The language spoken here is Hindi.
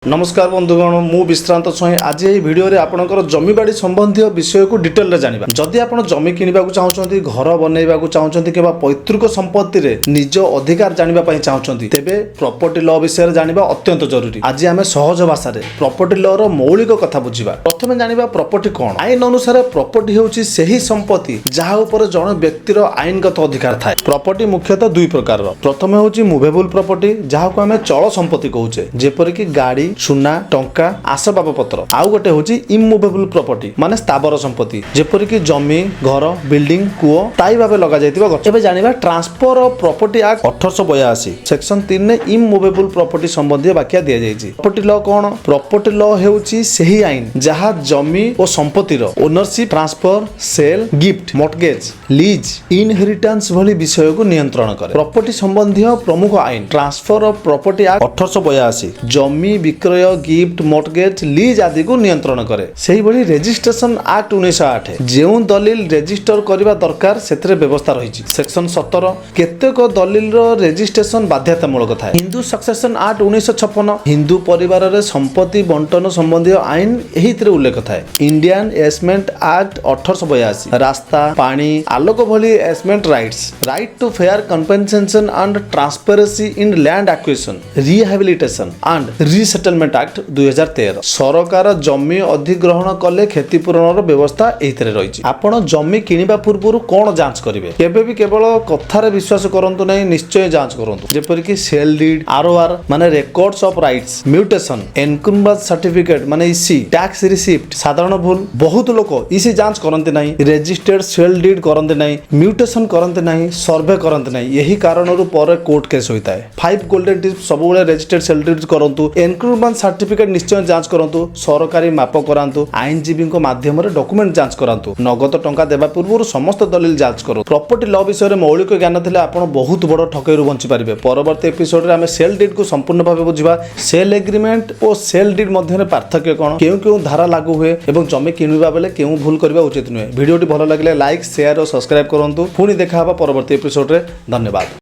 नमस्कार बंधुगण मु विश्रांत स्वयं आज ये वीडियो रे आपनकर जमीबाड़ी संबंधी विषय को डिटेल रे जानिबा जदि आपण जमी किनिबा को चाहउछंती घर बनैबा को चाहउछंती केबा पैतृक संपत्ति रे निज अधिकार जानिबा पई चाहउछंती तेबे प्रॉपर्टी लॉ विषय रे जानिबा अत्यंत जरूरी। आज आमे सहज भाषा रे प्रॉपर्टी लॉ रो मौलिक कथा बुझिबा। प्रथमे जानिबा प्रॉपर्टी कोन। आईन अनुसार प्रॉपर्टी हेउची सेही संपत्ति जहा ऊपर जण व्यक्ति रो आईनगत अधिकार थाए। प्रॉपर्टी मुख्यतः दुई प्रकार रो। प्रथमे हेउची मूवेबल प्रॉपर्टी जहा को आमे चल संपत्ति कहउचे जेपरि कि गाड़ी सुना टंका आसबाबपत्र। आउ गोटे होची इमूवेबल प्रॉपर्टी माने स्थावर संपत्ति जेपरि कि जमी घर बिल्डिंग कूओ ताई भाबे लगा जायतिबा गछ। एबे जानिबा transfer of property act 1882 section 3 ने इमूवेबल प्रॉपर्टी संबंधी व्याख्या दिया जायछि। प्रॉपर्टी लॉ कोन। प्रॉपर्टी लॉ हेउची सेही आईन जहा जमी और संपत्ति रो ownership transfer sale gift mortgage lease inheritance भली विषय को नियंत्रण करे। प्रॉपर्टी संबंधी प्रमुख आईन ट्रांसफर ऑफ प्रॉपर्टी एक्ट 1882 जमी विक्रय गिफ्ट मॉर्टगेज लीज आदि को नियंत्रण करे। सेही भली रजिस्ट्रेशन एक्ट 1908 जेउ दलिल रजिस्टर करबा दरकार सेतरे व्यवस्था रहिछि। सेक्शन 17 केतेक दलिल रो रजिस्ट्रेशन बाध्यतामूलक थाए। हिंदू सक्सेशन एक्ट 1956 हिंदू परिवार रे संपत्ति बंटन संबंधी आईन एहितरे उल्लेख थाए। इंडियन एसमेंट एक्ट 1882 रास्ता पानी आलोक भली easement rights right to fair compensation and transparency in land acquisition rehabilitation and resettlement act 2013 सरकार जमी अधिग्रहण कले क्षतिपूरण व्यवस्था एहितरे रहिछि। आपण जमी किनिबा पूर्व कोन जांच करिवे केबे भी केवल कथारे विश्वास करंतु नै निश्चय जांच करंतु। जेपरि कि सेल डीड आरओआर माने records of rights mutation encumbrance certificate माने ईसी टैक्स रिसिप्ट साधारण भूल बहुत लोक ईसी जांच करंते नै रजिस्टर्ड सेल डीड करंते नै म्यूटेशन करंते नै सर्वे करंते नै। यही कारणरू पर कोर्ट केस होइताय। 5 गोल्डन टिप्स सबुले रजिस्टर्ड सेल डीड करंतु एनकम्बेंस सर्टिफिकेट निश्चय जांच करंतु सरकारी माप करांतु आईनजीवी माध्यम रे डॉक्यूमेंट जांच करांतु नगद टंका देबा पूर्व समस्त दलिल जांच करू। प्रॉपर्टी लॉ विषय रे मौलिक ज्ञान थिले आपण बहुत बड़ ठकैरु बंची पारिबे। परवर्ती एपिसोड रे हमें सेल डीड को संपूर्ण भाबे बुझिबा। सेल एग्रीमेंट और सेल डीड मध्य रे पार्थक्य कोन केउ धारा लागू हुए एवं जमी किनिबा बेले केउ भूल करबा उचित नुहे। वीडियोटी भलो लागले लाइक शेयर और सब्सक्राइब करंतु। पुनी देखा हबा परवर्ती एपिसोड रे। धन्यवाद।